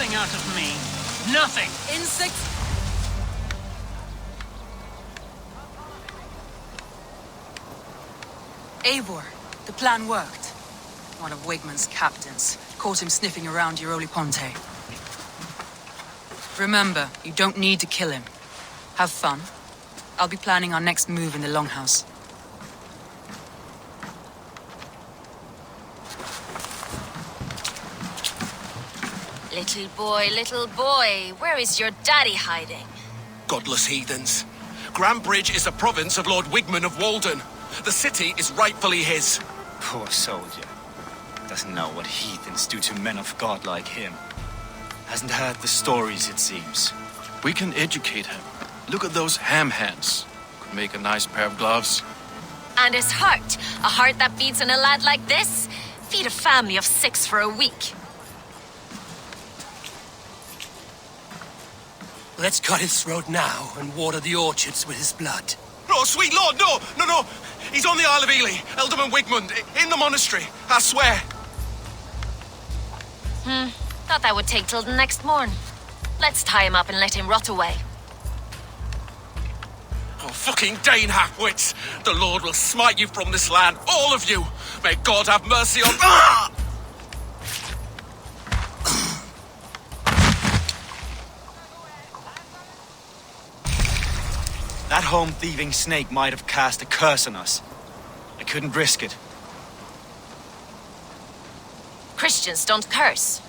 nothing out of me. Nothing. Insects? Eivor, the plan worked. One of Wigmund's captains caught him sniffing around Euroli Ponte. Remember, you don't need to kill him. Have fun. I'll be planning our next move in the Longhouse. Little boy, where is your daddy hiding? Godless heathens. Grambridge is a province of Lord Wigmund of Walden. The city is rightfully his. Poor soldier. Doesn't know what heathens do to men of God like him. Hasn't heard the stories, it seems. We can educate him. Look at those ham hands. Could make a nice pair of gloves. And his heart. A heart that beats in a lad like this? Feed a family of 6 for a week. Let's cut his throat now and water the orchards with his blood. No, sweet lord, no! He's on the Isle of Ely, Ealdorman Wigmund, in the monastery, I swear. Thought that would take till the next morn. Let's tie him up and let him rot away. Oh, fucking Dane halfwits! The Lord will smite you from this land, all of you! May God have mercy on... Ah! That home-thieving snake might have cast a curse on us. I couldn't risk it. Christians don't curse.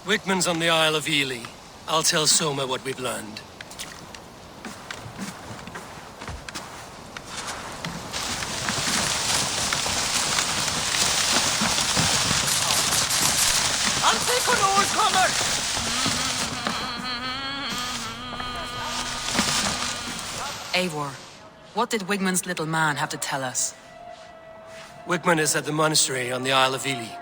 Wigmund's on the Isle of Ely. I'll tell Soma what we've learned. I'll take on all comers! Eivor, what did Wigmund's little man have to tell us? Wigmund is at the monastery on the Isle of Ely.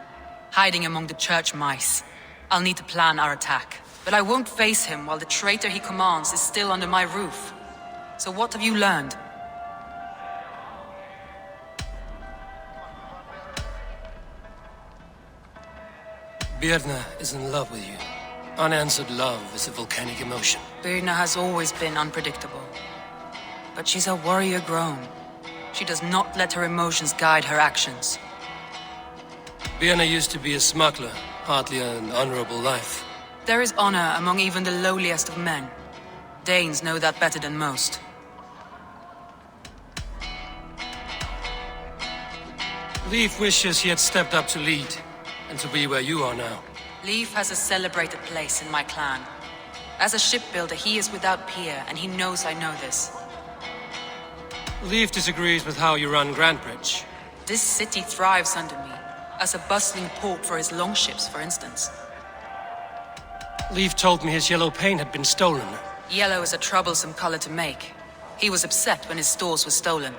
Hiding among the church mice. I'll need to plan our attack. But I won't face him while the traitor he commands is still under my roof. So what have you learned? Birna is in love with you. Unanswered love is a volcanic emotion. Birna has always been unpredictable. But she's a warrior grown. She does not let her emotions guide her actions. Birna used to be a smuggler, hardly an honorable life. There is honor among even the lowliest of men. Danes know that better than most. Leif wishes he had stepped up to lead, and to be where you are now. Leif has a celebrated place in my clan. As a shipbuilder, he is without peer, and he knows I know this. Leif disagrees with how you run Grantbridge. This city thrives under me, as a bustling port for his longships, for instance. Leif told me his yellow paint had been stolen. Yellow is a troublesome color to make. He was upset when his stores were stolen.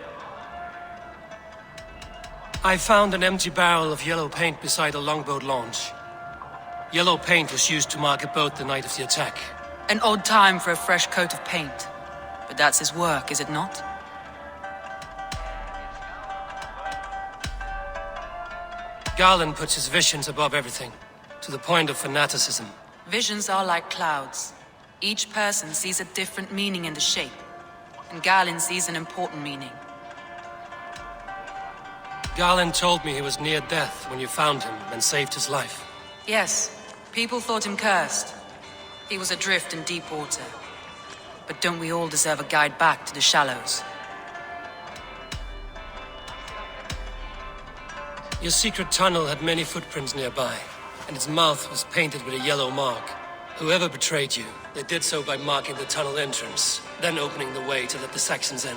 I found an empty barrel of yellow paint beside a longboat launch. Yellow paint was used to mark a boat the night of the attack. An odd time for a fresh coat of paint. But that's his work, is it not? Garland puts his visions above everything, to the point of fanaticism. Visions are like clouds. Each person sees a different meaning in the shape, and Garland sees an important meaning. Garland told me he was near death when you found him and saved his life. Yes, people thought him cursed. He was adrift in deep water. But don't we all deserve a guide back to the shallows? Your secret tunnel had many footprints nearby, and its mouth was painted with a yellow mark. Whoever betrayed you, they did so by marking the tunnel entrance, then opening the way to let the Saxons in.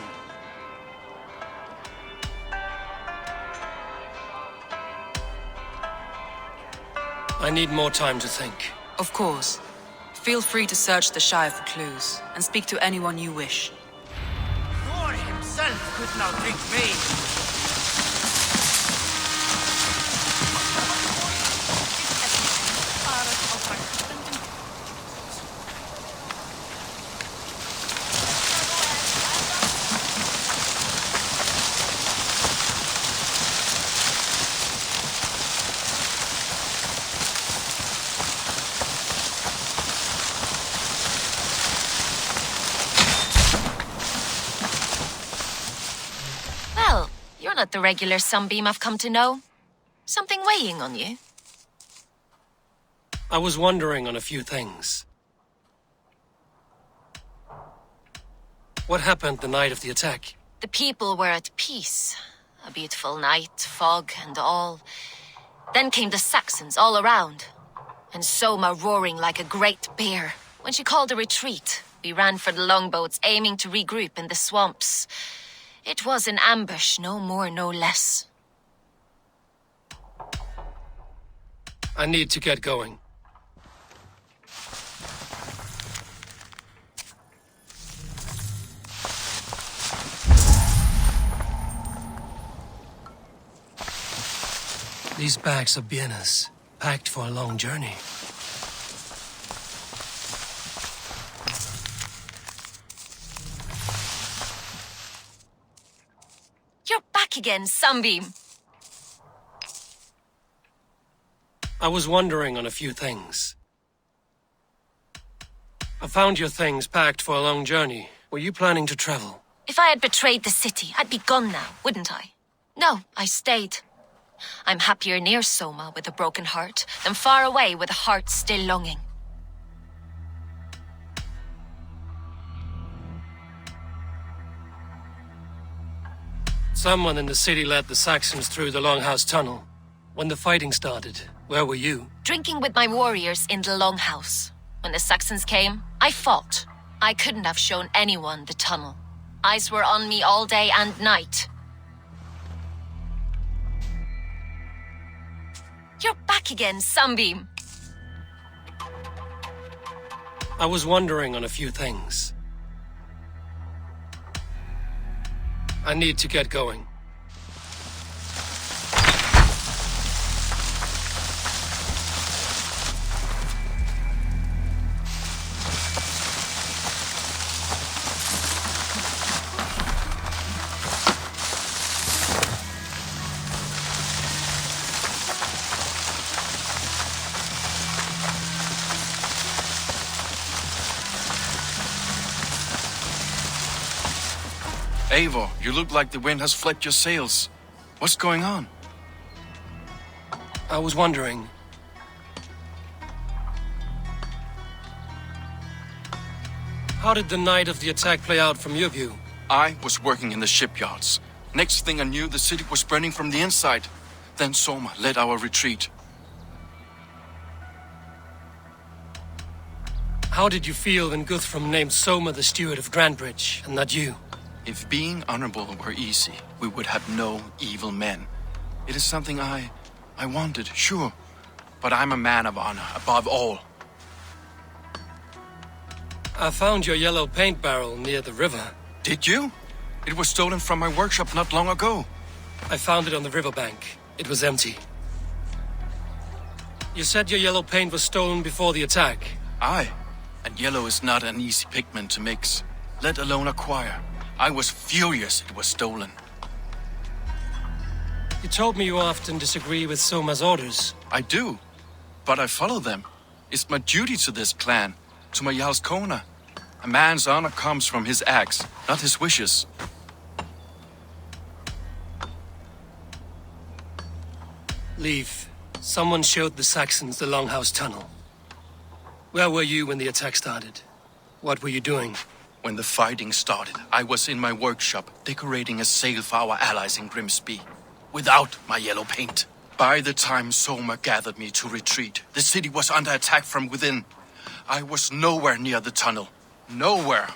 I need more time to think. Of course. Feel free to search the Shire for clues, and speak to anyone you wish. Thor himself could not trick me. Not the regular Sunbeam I've come to know. Something weighing on you? I was wondering on a few things. What happened the night of the attack? The people were at peace. A beautiful night, fog and all. Then came the Saxons all around. And Soma roaring like a great bear. When she called a retreat, we ran for the longboats, aiming to regroup in the swamps. It was an ambush, no more, no less. I need to get going. These bags are bienes, packed for a long journey. You're back again, Sunbeam. I was wondering on a few things. I found your things packed for a long journey. Were you planning to travel? If I had betrayed the city, I'd be gone now, wouldn't I? No, I stayed. I'm happier near Soma with a broken heart than far away with a heart still longing. Someone in the city led the Saxons through the Longhouse Tunnel. When the fighting started, where were you? Drinking with my warriors in the Longhouse. When the Saxons came, I fought. I couldn't have shown anyone the tunnel. Eyes were on me all day and night. You're back again, Sunbeam. I was wondering on a few things. I need to get going. Eivor, you look like the wind has flipped your sails. What's going on? I was wondering. How did the night of the attack play out from your view? I was working in the shipyards. Next thing I knew, the city was burning from the inside. Then Soma led our retreat. How did you feel when Guthrum named Soma the steward of Grandbridge, and not you? If being honorable were easy, we would have no evil men. It is something I wanted, sure. But I'm a man of honor, above all. I found your yellow paint barrel near the river. Did you? It was stolen from my workshop not long ago. I found it on the riverbank. It was empty. You said your yellow paint was stolen before the attack. Aye, and yellow is not an easy pigment to mix, let alone acquire. I was furious it was stolen. You told me you often disagree with Soma's orders. I do, but I follow them. It's my duty to this clan, to my Jarl's Kona. A man's honor comes from his acts, not his wishes. Leave. Someone showed the Saxons the Longhouse Tunnel. Where were you when the attack started? What were you doing? When the fighting started, I was in my workshop decorating a sail for our allies in Grimsby, without my yellow paint. By the time Soma gathered me to retreat, the city was under attack from within. I was nowhere near the tunnel. Nowhere.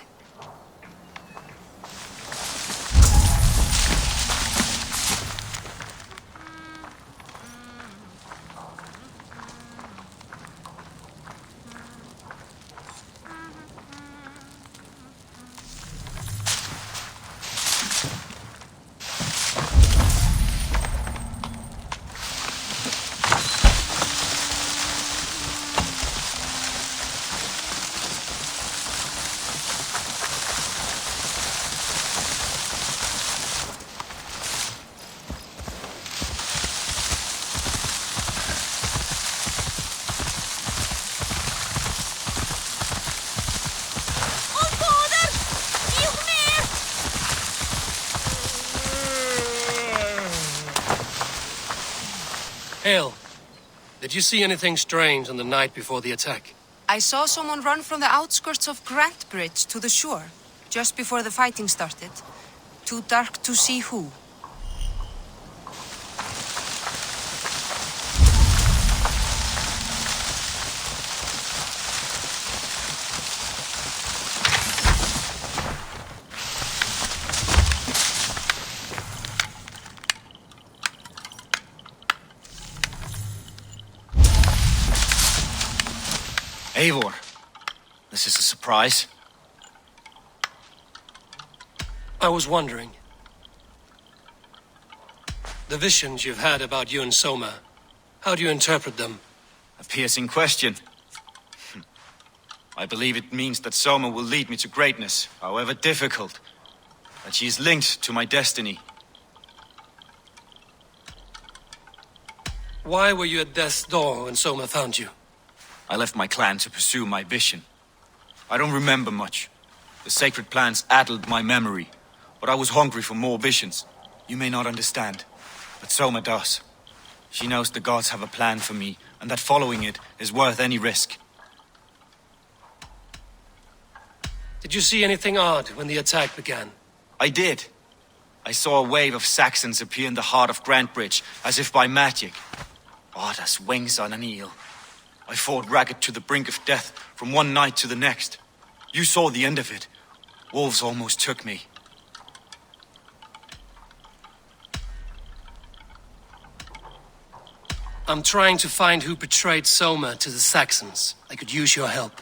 Hail, did you see anything strange on the night before the attack? I saw someone run from the outskirts of Grant Bridge to the shore, just before the fighting started. Too dark to see who. Eivor, this is a surprise. I was wondering. The visions you've had about you and Soma, how do you interpret them? A piercing question. I believe it means that Soma will lead me to greatness, however difficult. That she is linked to my destiny. Why were you at death's door when Soma found you? I left my clan to pursue my vision. I don't remember much. The sacred plants addled my memory, but I was hungry for more visions. You may not understand, but Soma does. She knows the gods have a plan for me, and that following it is worth any risk. Did you see anything odd when the attack began? I did. I saw a wave of Saxons appear in the heart of Grantbridge, as if by magic. Odd as wings on an eel. I fought ragged to the brink of death from one night to the next. You saw the end of it. Wolves almost took me. I'm trying to find who betrayed Soma to the Saxons. I could use your help.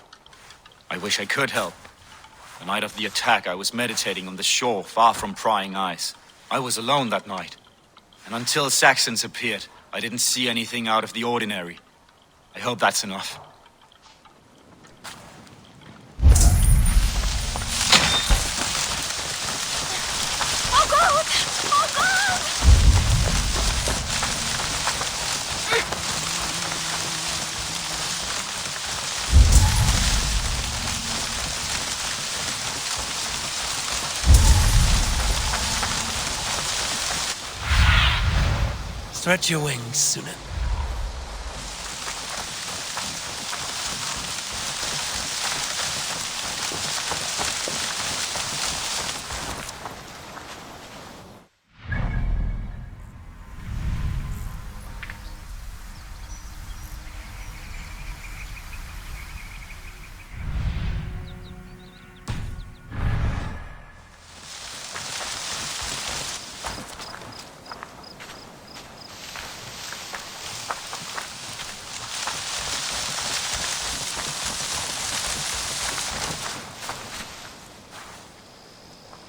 I wish I could help. The night of the attack, I was meditating on the shore, far from prying eyes. I was alone that night. And until Saxons appeared, I didn't see anything out of the ordinary. I hope that's enough. Oh God! Oh God! Stretch your wings, Sunan.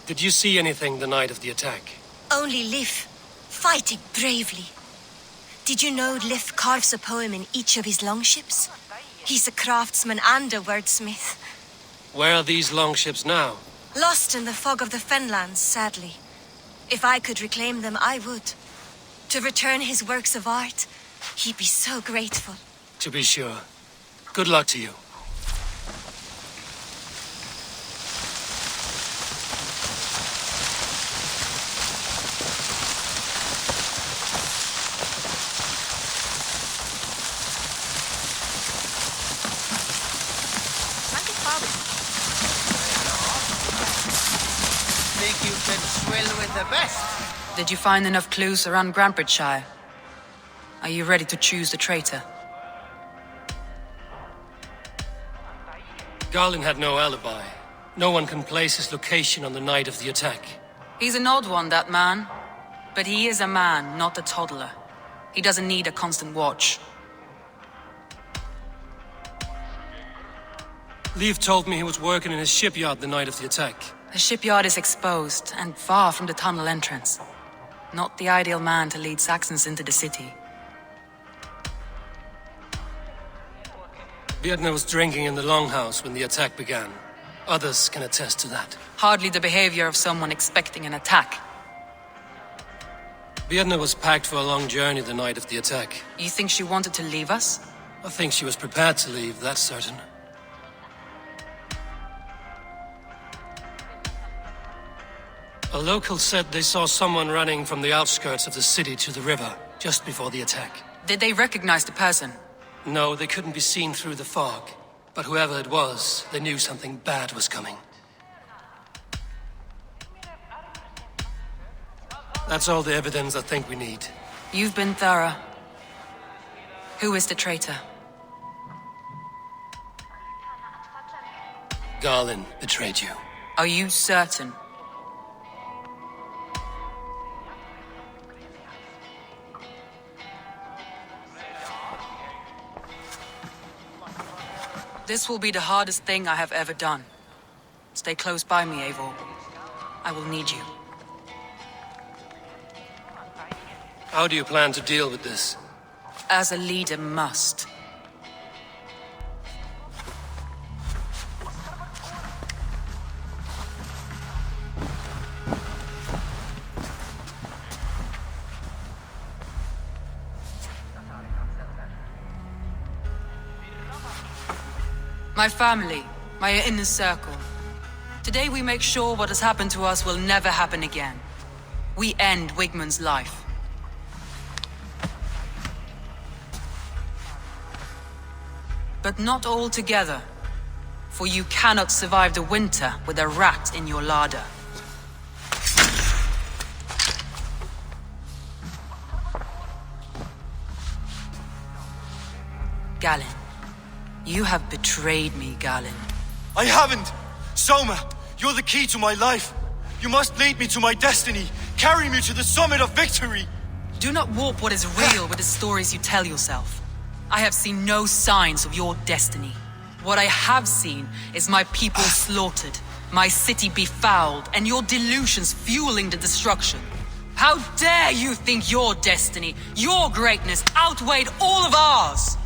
Did you see anything the night of the attack? Only Lif, fighting bravely. Did you know Lif carves a poem in each of his longships? He's a craftsman and a wordsmith. Where are these longships now? Lost in the fog of the Fenlands, sadly. If I could reclaim them, I would. To return his works of art, he'd be so grateful. To be sure. Good luck to you. Think you can swill with the best? Did you find enough clues around Grantbridgeshire? Are you ready to choose the traitor? Garlin had no alibi. No one can place his location on the night of the attack. He's an odd one, that man. But he is a man, not a toddler. He doesn't need a constant watch. Leif told me he was working in his shipyard the night of the attack. The shipyard is exposed and far from the tunnel entrance. Not the ideal man to lead Saxons into the city. Vietna was drinking in the longhouse when the attack began. Others can attest to that. Hardly the behavior of someone expecting an attack. Vietna was packed for a long journey the night of the attack. You think she wanted to leave us? I think she was prepared to leave, that's certain. A local said they saw someone running from the outskirts of the city to the river just before the attack. Did they recognize the person? No, they couldn't be seen through the fog. But whoever it was, they knew something bad was coming. That's all the evidence I think we need. You've been thorough. Who is the traitor? Garlin betrayed you. Are you certain? This will be the hardest thing I have ever done. Stay close by me, Eivor. I will need you. How do you plan to deal with this? As a leader must. My family, my inner circle. Today we make sure what has happened to us will never happen again. We end Wigmund's life. But not all together, for you cannot survive the winter with a rat in your larder. Galinn. You have betrayed me, Galinn. I haven't! Soma, you're the key to my life. You must lead me to my destiny. Carry me to the summit of victory. Do not warp what is real with the stories you tell yourself. I have seen no signs of your destiny. What I have seen is my people slaughtered, my city befouled, and your delusions fueling the destruction. How dare you think your destiny, your greatness, outweighed all of ours?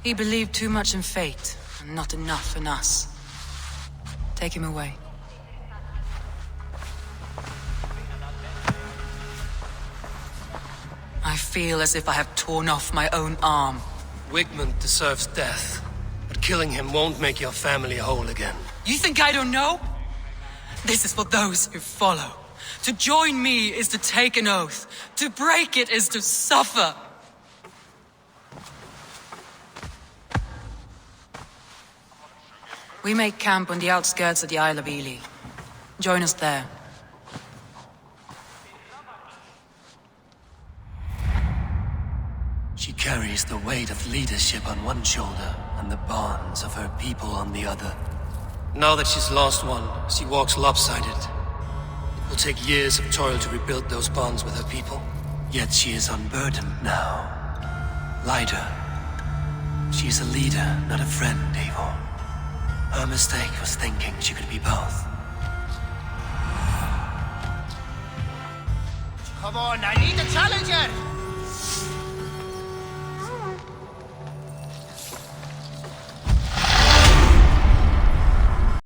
He believed too much in fate, and not enough in us. Take him away. I feel as if I have torn off my own arm. Wigmund deserves death, but killing him won't make your family whole again. You think I don't know? This is for those who follow. To join me is to take an oath. To break it is to suffer. We make camp on the outskirts of the Isle of Ely. Join us there. She carries the weight of leadership on one shoulder and the bonds of her people on the other. Now that she's lost one, she walks lopsided. It will take years of toil to rebuild those bonds with her people. Yet she is unburdened now. Lighter. She is a leader, not a friend, Eivor. Her mistake was thinking she could be both. Come on, I need a challenger!